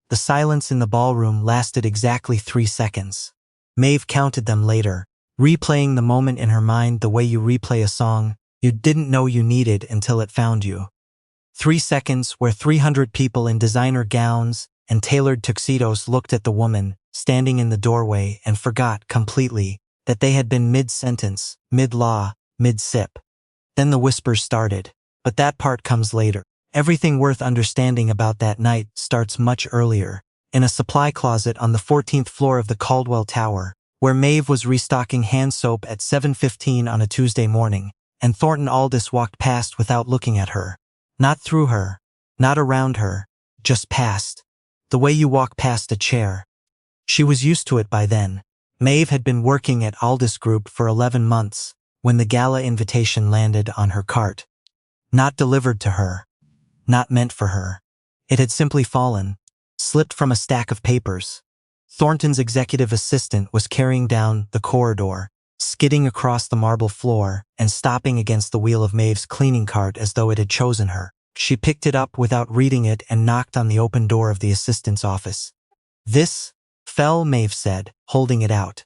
The silence in the ballroom lasted exactly 3 seconds. Maeve counted them later, replaying the moment in her mind the way you replay a song you didn't know you needed until it found you. 3 seconds where 300 people in designer gowns and tailored tuxedos looked at the woman standing in the doorway and forgot completely that they had been mid-sentence, mid-law, mid-sip. Then the whispers started. But that part comes later. Everything worth understanding about that night starts much earlier, in a supply closet on the 14th floor of the Caldwell Tower, where Maeve was restocking hand soap at 7:15 on a Tuesday morning, and Thornton Aldous walked past without looking at her. Not through her, not around her, just past. The way you walk past a chair. She was used to it by then. Maeve had been working at Aldous Group for 11 months, when the Gala invitation landed on her cart. Not delivered to her. Not meant for her. It had simply fallen, slipped from a stack of papers. Thornton's executive assistant was carrying down the corridor, skidding across the marble floor and stopping against the wheel of Maeve's cleaning cart as though it had chosen her. She picked it up without reading it and knocked on the open door of the assistant's office. "This fell," Maeve said, holding it out.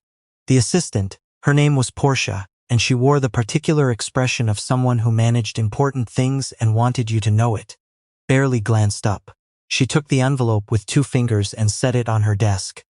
The assistant, her name was Portia, and she wore the particular expression of someone who managed important things and wanted you to know it, barely glanced up. She took the envelope with 2 fingers and set it on her desk.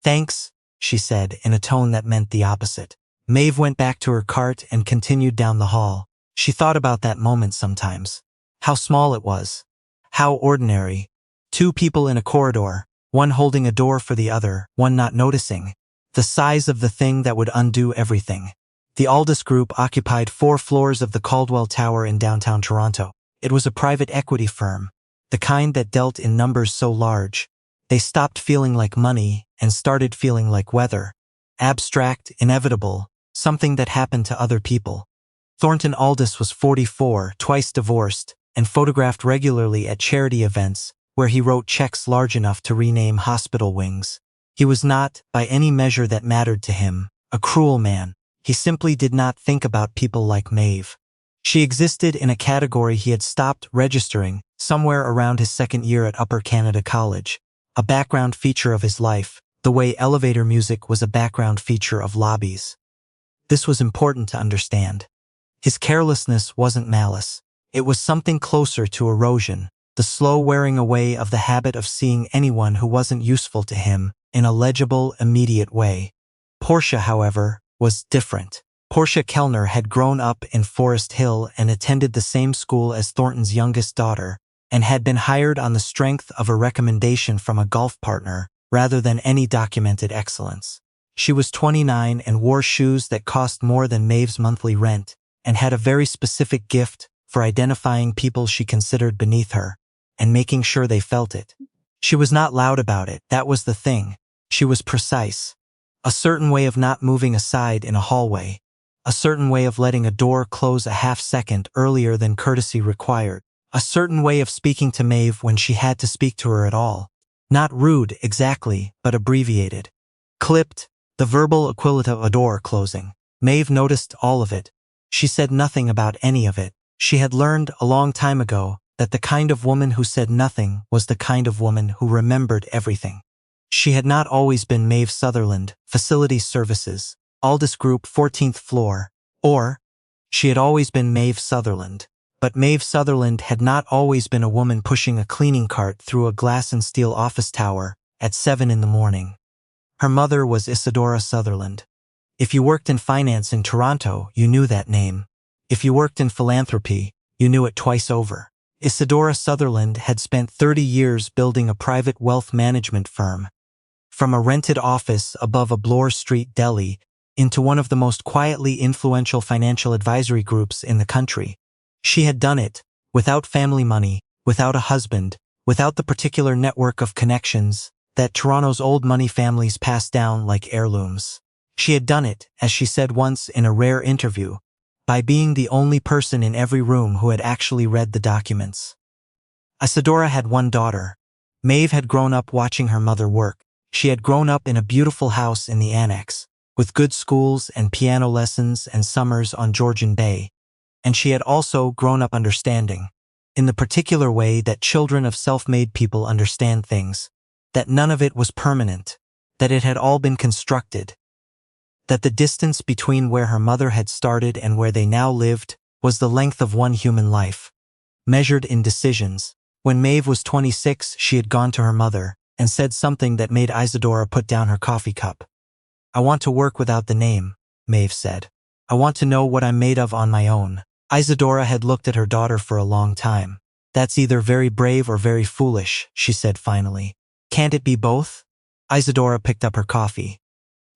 "Thanks," she said in a tone that meant the opposite. Maeve went back to her cart and continued down the hall. She thought about that moment sometimes. How small it was. How ordinary. 2 people in a corridor, one holding a door for the other, one not noticing. The size of the thing that would undo everything. The Aldous Group occupied 4 floors of the Caldwell Tower in downtown Toronto. It was a private equity firm, the kind that dealt in numbers so large, they stopped feeling like money and started feeling like weather. Abstract, inevitable, something that happened to other people. Thornton Aldous was 44, twice divorced, and photographed regularly at charity events where he wrote checks large enough to rename hospital wings. He was not, by any measure that mattered to him, a cruel man. He simply did not think about people like Maeve. She existed in a category he had stopped registering somewhere around his 2nd year at Upper Canada College, a background feature of his life, the way elevator music was a background feature of lobbies. This was important to understand. His carelessness wasn't malice. It was something closer to erosion, the slow wearing away of the habit of seeing anyone who wasn't useful to him in a legible, immediate way. Portia, however, was different. Portia Kellner had grown up in Forest Hill and attended the same school as Thornton's youngest daughter, and had been hired on the strength of a recommendation from a golf partner rather than any documented excellence. She was 29 and wore shoes that cost more than Maeve's monthly rent, and had a very specific gift for identifying people she considered beneath her, and making sure they felt it. She was not loud about it, that was the thing. She was precise. A certain way of not moving aside in a hallway. A certain way of letting a door close a half-second earlier than courtesy required. A certain way of speaking to Maeve when she had to speak to her at all. Not rude, exactly, but abbreviated. Clipped, the verbal equivalent of a door closing. Maeve noticed all of it. She said nothing about any of it. She had learned a long time ago that the kind of woman who said nothing was the kind of woman who remembered everything. She had not always been Maeve Sutherland, Facility Services, Aldous Group 14th floor, or she had always been Maeve Sutherland. But Maeve Sutherland had not always been a woman pushing a cleaning cart through a glass and steel office tower at 7 in the morning. Her mother was Isadora Sutherland. If you worked in finance in Toronto, you knew that name. If you worked in philanthropy, you knew it twice over. Isadora Sutherland had spent 30 years building a private wealth management firm. From a rented office above a Bloor Street deli into one of the most quietly influential financial advisory groups in the country. She had done it without family money, without a husband, without the particular network of connections that Toronto's old money families pass down like heirlooms. She had done it, as she said once in a rare interview, by being the only person in every room who had actually read the documents. Isadora had one daughter. Maeve had grown up watching her mother work. She had grown up in a beautiful house in the Annex, with good schools and piano lessons and summers on Georgian Bay. And she had also grown up understanding, in the particular way that children of self-made people understand things, that none of it was permanent, that it had all been constructed, that the distance between where her mother had started and where they now lived was the length of one human life, measured in decisions. When Maeve was 26, she had gone to her mother and said something that made Isadora put down her coffee cup. "I want to work without the name," Maeve said. "I want to know what I'm made of on my own." Isadora had looked at her daughter for a long time. "That's either very brave or very foolish," she said finally. "Can't it be both?" Isadora picked up her coffee.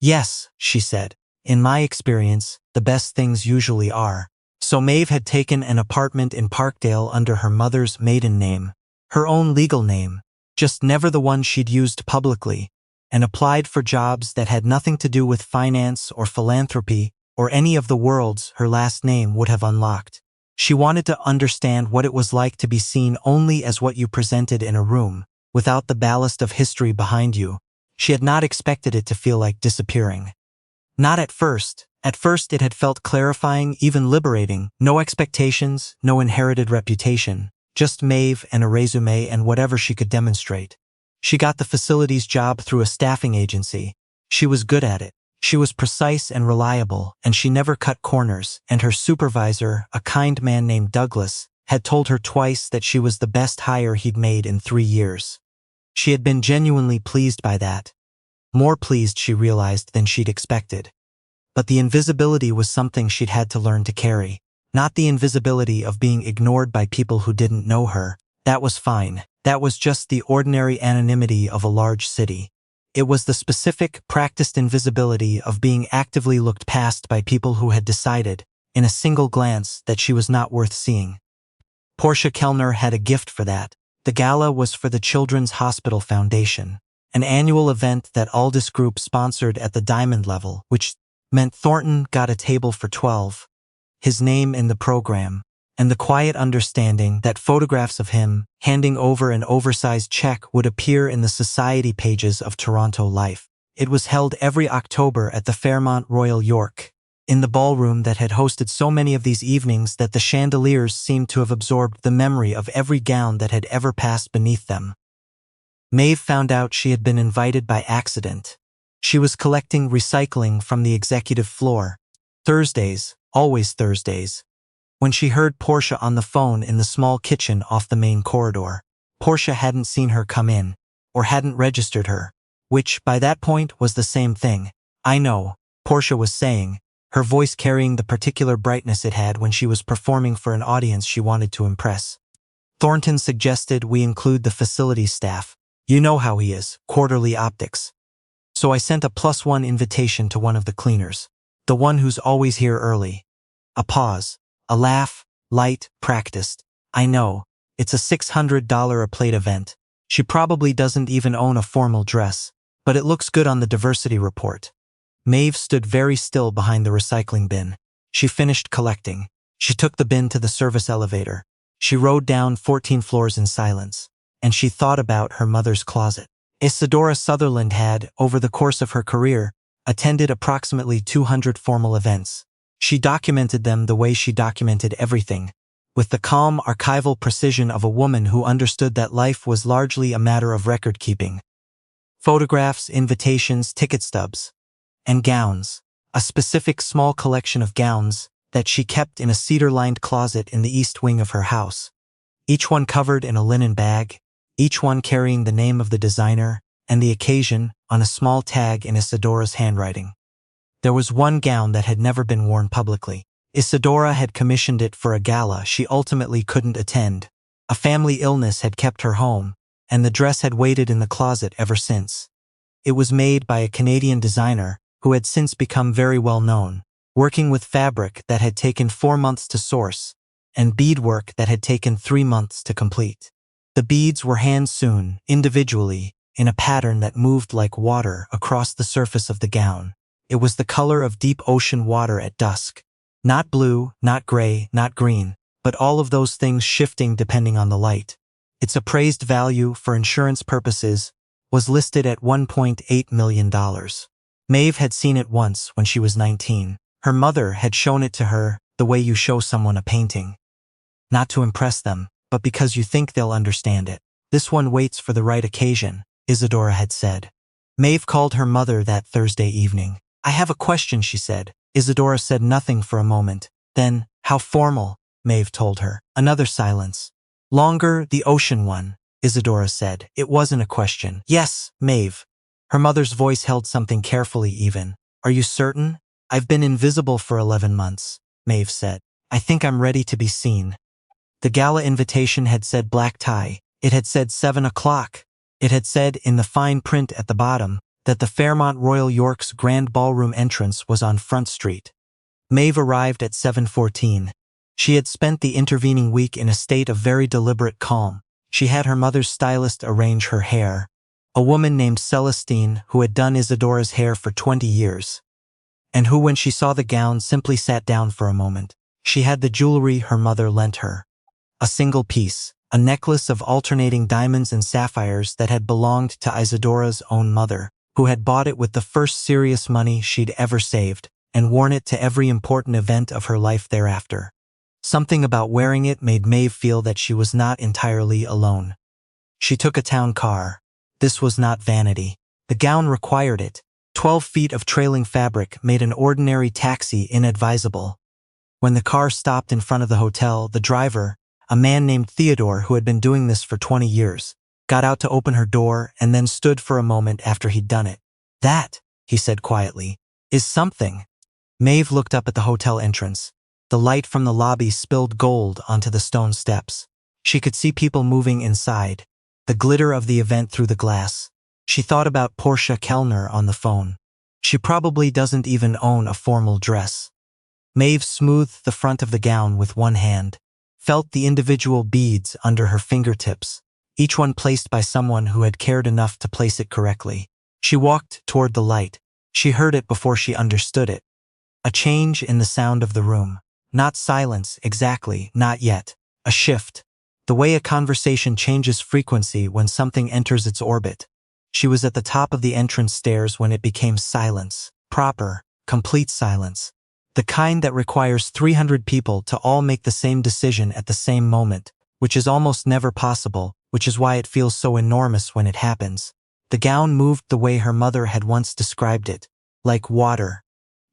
"Yes," she said. "In my experience, the best things usually are." So Maeve had taken an apartment in Parkdale under her mother's maiden name, her own legal name, just never the one she'd used publicly, and applied for jobs that had nothing to do with finance or philanthropy or any of the worlds her last name would have unlocked. She wanted to understand what it was like to be seen only as what you presented in a room, without the ballast of history behind you. She had not expected it to feel like disappearing. Not at first. At first it had felt clarifying, even liberating. No expectations, no inherited reputation, just Maeve and a resume and whatever she could demonstrate. She got the facilities job through a staffing agency. She was good at it. She was precise and reliable, and she never cut corners, and her supervisor, a kind man named Douglas, had told her twice that she was the best hire he'd made in 3 years. She had been genuinely pleased by that. More pleased, she realized, than she'd expected. But the invisibility was something she'd had to learn to carry. Not the invisibility of being ignored by people who didn't know her. That was fine. That was just the ordinary anonymity of a large city. It was the specific, practiced invisibility of being actively looked past by people who had decided, in a single glance, that she was not worth seeing. Portia Kellner had a gift for that. The gala was for the Children's Hospital Foundation, an annual event that Aldous Group sponsored at the diamond level, which meant Thornton got a table for 12, his name in the program, and the quiet understanding that photographs of him handing over an oversized check would appear in the society pages of Toronto Life. It was held every October at the Fairmont Royal York, in the ballroom that had hosted so many of these evenings that the chandeliers seemed to have absorbed the memory of every gown that had ever passed beneath them. Maeve found out she had been invited by accident. She was collecting recycling from the executive floor. Thursdays, always Thursdays. When she heard Portia on the phone in the small kitchen off the main corridor, Portia hadn't seen her come in, or hadn't registered her, which, by that point, was the same thing. "I know," Portia was saying, her voice carrying the particular brightness it had when she was performing for an audience she wanted to impress. "Thornton suggested we include the facilities staff. You know how he is, quarterly optics. So I sent a +1 invitation to one of the cleaners, the one who's always here early." A pause, a laugh, light, practiced. "I know, it's a $600 a plate event. She probably doesn't even own a formal dress, but it looks good on the diversity report." Maeve stood very still behind the recycling bin. She finished collecting. She took the bin to the service elevator. She rode down 14 floors in silence, and she thought about her mother's closet. Isadora Sutherland had, over the course of her career, attended approximately 200 formal events. She documented them the way she documented everything, with the calm archival precision of a woman who understood that life was largely a matter of record-keeping. Photographs, invitations, ticket stubs, and gowns. A specific small collection of gowns that she kept in a cedar-lined closet in the east wing of her house. Each one covered in a linen bag, each one carrying the name of the designer and the occasion on a small tag in Isadora's handwriting. There was one gown that had never been worn publicly. Isadora had commissioned it for a gala she ultimately couldn't attend. A family illness had kept her home, and the dress had waited in the closet ever since. It was made by a Canadian designer who had since become very well known, working with fabric that had taken 4 months to source, and beadwork that had taken 3 months to complete. The beads were hand-sewn, individually, in a pattern that moved like water across the surface of the gown. It was the color of deep ocean water at dusk. Not blue, not gray, not green, but all of those things shifting depending on the light. Its appraised value, for insurance purposes, was listed at $1.8 million. Maeve had seen it once when she was 19. Her mother had shown it to her the way you show someone a painting. Not to impress them, but because you think they'll understand it. This one waits for the right occasion. Isadora had said. Maeve called her mother that Thursday evening. I have a question, she said. Isadora said nothing for a moment. Then, how formal, Maeve told her. Another silence. Longer, the ocean one, Isadora said. It wasn't a question. Yes, Maeve. Her mother's voice held something carefully even. Are you certain? I've been invisible for 11 months, Maeve said. I think I'm ready to be seen. The gala invitation had said black tie. It had said 7 o'clock. It had said in the fine print at the bottom that the Fairmont Royal York's grand ballroom entrance was on Front Street. Maeve arrived at 7:14. She had spent the intervening week in a state of very deliberate calm. She had her mother's stylist arrange her hair, a woman named Celestine who had done Isadora's hair for 20 years, and who, when she saw the gown, simply sat down for a moment. She had the jewelry her mother lent her. A single piece, a necklace of alternating diamonds and sapphires that had belonged to Isadora's own mother, who had bought it with the first serious money she'd ever saved, and worn it to every important event of her life thereafter. Something about wearing it made Maeve feel that she was not entirely alone. She took a town car. This was not vanity. The gown required it. 12 feet of trailing fabric made an ordinary taxi inadvisable. When the car stopped in front of the hotel, the driver, a man named Theodore who had been doing this for 20 years, got out to open her door and then stood for a moment after he'd done it. That, he said quietly, is something. Maeve looked up at the hotel entrance. The light from the lobby spilled gold onto the stone steps. She could see people moving inside, the glitter of the event through the glass. She thought about Portia Kellner on the phone. She probably doesn't even own a formal dress. Maeve smoothed the front of the gown with one hand, felt the individual beads under her fingertips, each one placed by someone who had cared enough to place it correctly. She walked toward the light. She heard it before she understood it. A change in the sound of the room. Not silence, exactly, not yet. A shift. The way a conversation changes frequency when something enters its orbit. She was at the top of the entrance stairs when it became silence. Proper, complete silence. The kind that requires 300 people to all make the same decision at the same moment, which is almost never possible, which is why it feels so enormous when it happens. The gown moved the way her mother had once described it, like water.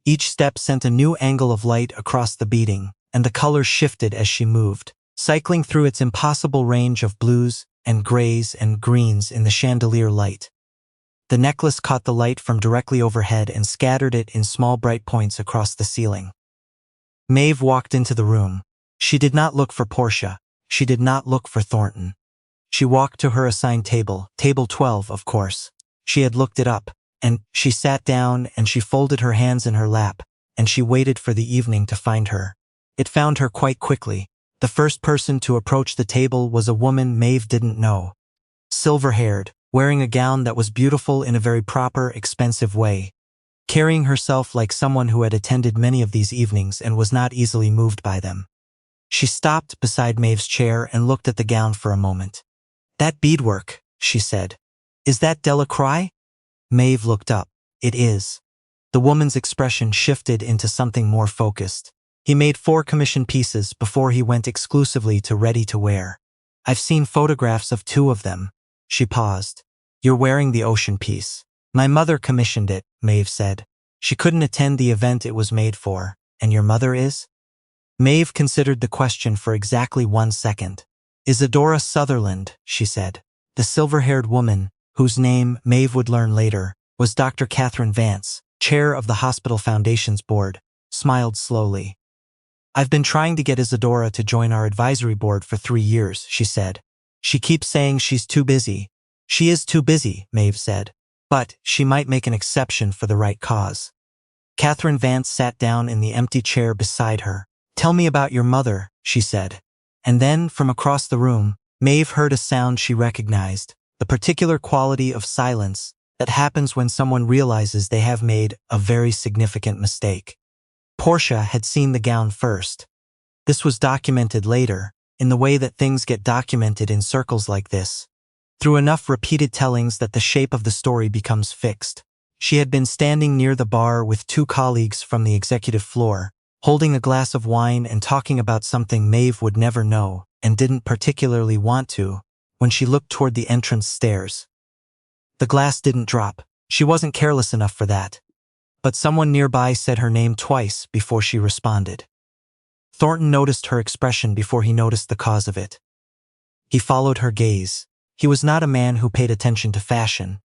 Each step sent a new angle of light across the beading, and the color shifted as she moved, cycling through its impossible range of blues and grays and greens in the chandelier light. The necklace caught the light from directly overhead and scattered it in small bright points across the ceiling. Maeve walked into the room. She did not look for Portia. She did not look for Thornton. She walked to her assigned table, table 12, of course. She had looked it up, and she sat down and she folded her hands in her lap, and she waited for the evening to find her. It found her quite quickly. The first person to approach the table was a woman Maeve didn't know. Silver-haired, wearing a gown that was beautiful in a very proper, expensive way, carrying herself like someone who had attended many of these evenings and was not easily moved by them. She stopped beside Maeve's chair and looked at the gown for a moment. That beadwork, she said. Is that Delacroix? Maeve looked up. It is. The woman's expression shifted into something more focused. He made 4 commission pieces before he went exclusively to ready-to-wear. I've seen photographs of 2 of them. She paused. You're wearing the ocean piece. My mother commissioned it, Maeve said. She couldn't attend the event it was made for. And your mother is? Maeve considered the question for exactly 1 second. Isadora Sutherland, she said. The silver-haired woman, whose name Maeve would learn later, was Dr. Catherine Vance, chair of the Hospital Foundation's board, smiled slowly. I've been trying to get Isadora to join our advisory board for 3 years, she said. She keeps saying she's too busy. She is too busy, Maeve said. But she might make an exception for the right cause. Catherine Vance sat down in the empty chair beside her. Tell me about your mother, she said. And then, from across the room, Maeve heard a sound she recognized, the particular quality of silence that happens when someone realizes they have made a very significant mistake. Portia had seen the gown first. This was documented later, in the way that things get documented in circles like this, through enough repeated tellings that the shape of the story becomes fixed. She had been standing near the bar with 2 colleagues from the executive floor, holding a glass of wine and talking about something Maeve would never know and didn't particularly want to, when she looked toward the entrance stairs. The glass didn't drop. She wasn't careless enough for that. But someone nearby said her name twice before she responded. Thornton noticed her expression before he noticed the cause of it. He followed her gaze. He was not a man who paid attention to fashion,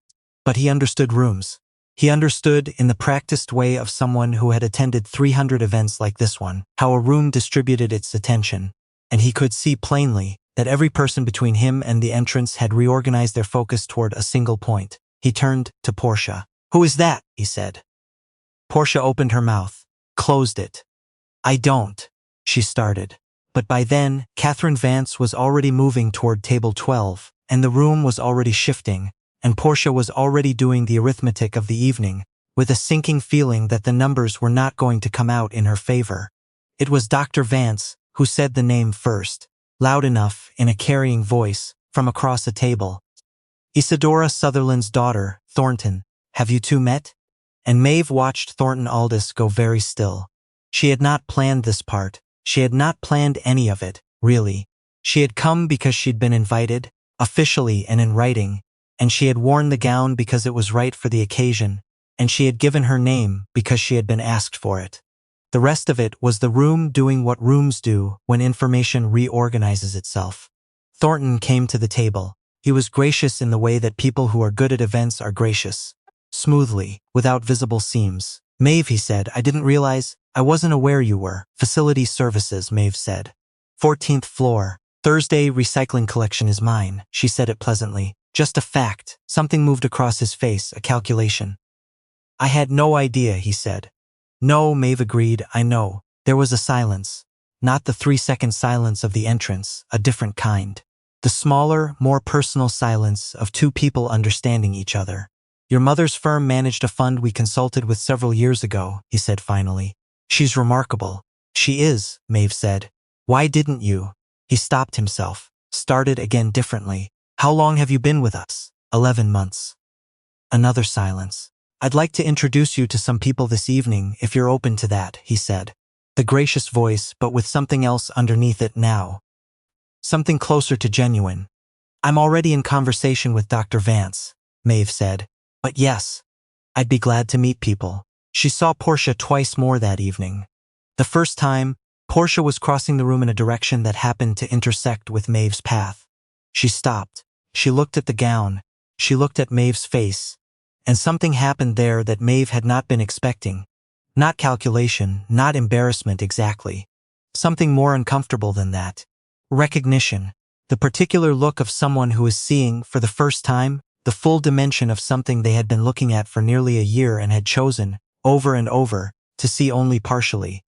but he understood rooms. He understood, in the practiced way of someone who had attended 300 events like this one, how a room distributed its attention, and he could see plainly that every person between him and the entrance had reorganized their focus toward a single point. He turned to Portia. "Who is that?" he said. Portia opened her mouth, closed it. "I don't," she started. But by then, Catherine Vance was already moving toward table 12, and the room was already shifting, and Portia was already doing the arithmetic of the evening, with a sinking feeling that the numbers were not going to come out in her favor. It was Dr. Vance who said the name first, loud enough, in a carrying voice, from across a table. "Isadora Sutherland's daughter, Thornton. Have you two met?" And Maeve watched Thornton Aldous go very still. She had not planned this part. She had not planned any of it, really. She had come because she'd been invited, officially and in writing, and she had worn the gown because it was right for the occasion, and she had given her name because she had been asked for it. The rest of it was the room doing what rooms do when information reorganizes itself. Thornton came to the table. He was gracious in the way that people who are good at events are gracious. Smoothly, without visible seams. "Maeve," he said, "I didn't realize, I wasn't aware you were." "Facility services," Maeve said. "14th floor. Thursday recycling collection is mine." She said it pleasantly. Just a fact. Something moved across his face, a calculation. "I had no idea," he said. "No," Maeve agreed, "I know." There was a silence. Not the 3-second silence of the entrance, a different kind. The smaller, more personal silence of two people understanding each other. "Your mother's firm managed a fund we consulted with several years ago," he said finally. "She's remarkable." "She is," Maeve said. "Why didn't you?" He stopped himself, started again differently. "How long have you been with us?" 11 months. Another silence. "I'd like to introduce you to some people this evening, if you're open to that," he said. The gracious voice, but with something else underneath it now. Something closer to genuine. "I'm already in conversation with Dr. Vance," Maeve said. "But yes, I'd be glad to meet people." She saw Portia twice more that evening. The first time, Portia was crossing the room in a direction that happened to intersect with Maeve's path. She stopped. She looked at the gown. She looked at Maeve's face. And something happened there that Maeve had not been expecting. Not calculation, not embarrassment exactly. Something more uncomfortable than that. Recognition. The particular look of someone who is seeing, for the first time, the full dimension of something they had been looking at for nearly a year and had chosen, over and over, to see only partially.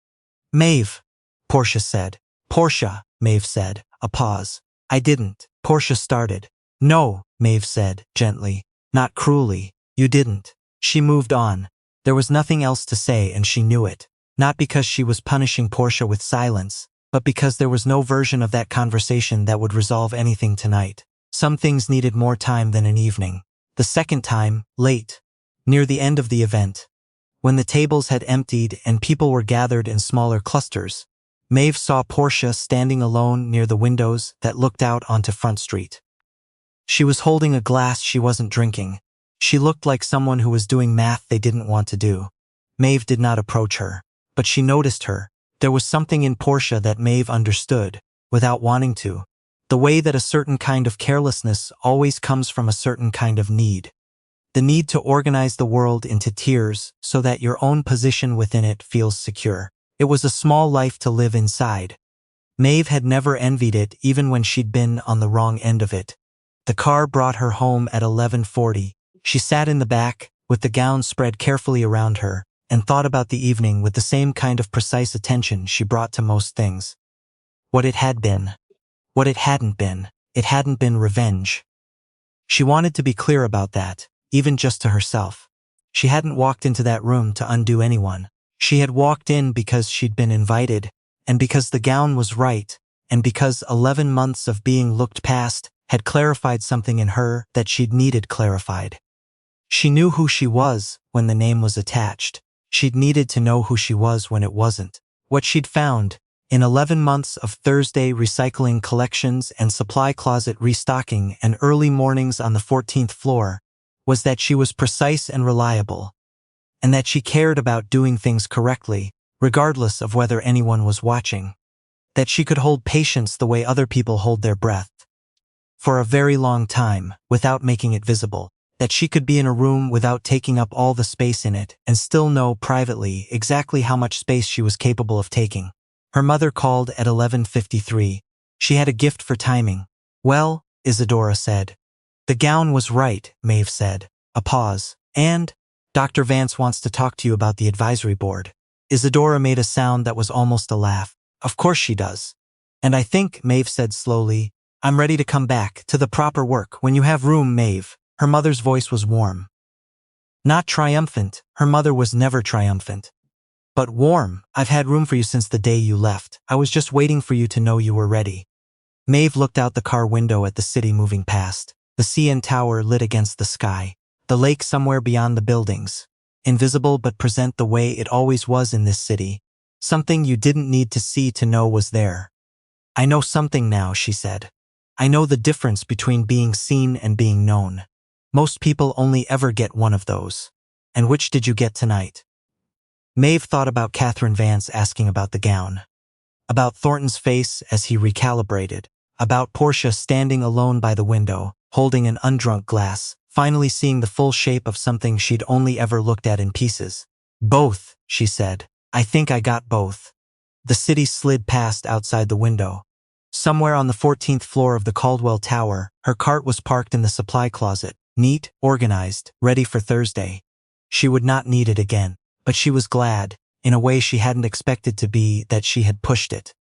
"Maeve," Portia said. "Portia," Maeve said. A pause. "I didn't." Portia started. "No," Maeve said, gently. "Not cruelly. You didn't." She moved on. There was nothing else to say, and she knew it. Not because she was punishing Portia with silence, but because there was no version of that conversation that would resolve anything tonight. Some things needed more time than an evening. The second time, late, near the end of the event, when the tables had emptied and people were gathered in smaller clusters, Maeve saw Portia standing alone near the windows that looked out onto Front Street. She was holding a glass she wasn't drinking. She looked like someone who was doing math they didn't want to do. Maeve did not approach her, but she noticed her. There was something in Portia that Maeve understood, without wanting to. The way that a certain kind of carelessness always comes from a certain kind of need. The need to organize the world into tiers so that your own position within it feels secure. It was a small life to live inside. Maeve had never envied it even when she'd been on the wrong end of it. The car brought her home at 11:40. She sat in the back, with the gown spread carefully around her, and thought about the evening with the same kind of precise attention she brought to most things. What it had been. What it hadn't been. It hadn't been revenge. She wanted to be clear about that, even just to herself. She hadn't walked into that room to undo anyone. She had walked in because she'd been invited, and because the gown was right, and because 11 months of being looked past had clarified something in her that she'd needed clarified. She knew who she was when the name was attached. She'd needed to know who she was when it wasn't. What she'd found, in 11 months of Thursday recycling collections and supply closet restocking and early mornings on the 14th floor, was that she was precise and reliable, and that she cared about doing things correctly, regardless of whether anyone was watching. That she could hold patience the way other people hold their breath, for a very long time, without making it visible. That she could be in a room without taking up all the space in it, and still know privately exactly how much space she was capable of taking. Her mother called at 11:53. She had a gift for timing. "Well," Isadora said. "The gown was right," Maeve said. A pause. "And Dr. Vance wants to talk to you about the advisory board." Isadora made a sound that was almost a laugh. "Of course she does. And I think," Maeve said slowly, "I'm ready to come back to the proper work when you have room, Maeve." Her mother's voice was warm. Not triumphant. Her mother was never triumphant. But warm. "I've had room for you since the day you left. I was just waiting for you to know you were ready." Maeve looked out the car window at the city moving past. The CN Tower lit against the sky. The lake somewhere beyond the buildings. Invisible but present the way it always was in this city. Something you didn't need to see to know was there. "I know something now," she said. "I know the difference between being seen and being known. Most people only ever get one of those. And which did you get tonight?" Maeve thought about Catherine Vance asking about the gown. About Thornton's face as he recalibrated. About Portia standing alone by the window, holding an undrunk glass, finally seeing the full shape of something she'd only ever looked at in pieces. "Both," she said. "I think I got both." The city slid past outside the window. Somewhere on the 14th floor of the Caldwell Tower, her cart was parked in the supply closet, neat, organized, ready for Thursday. She would not need it again, but she was glad, in a way she hadn't expected to be, that she had pushed it.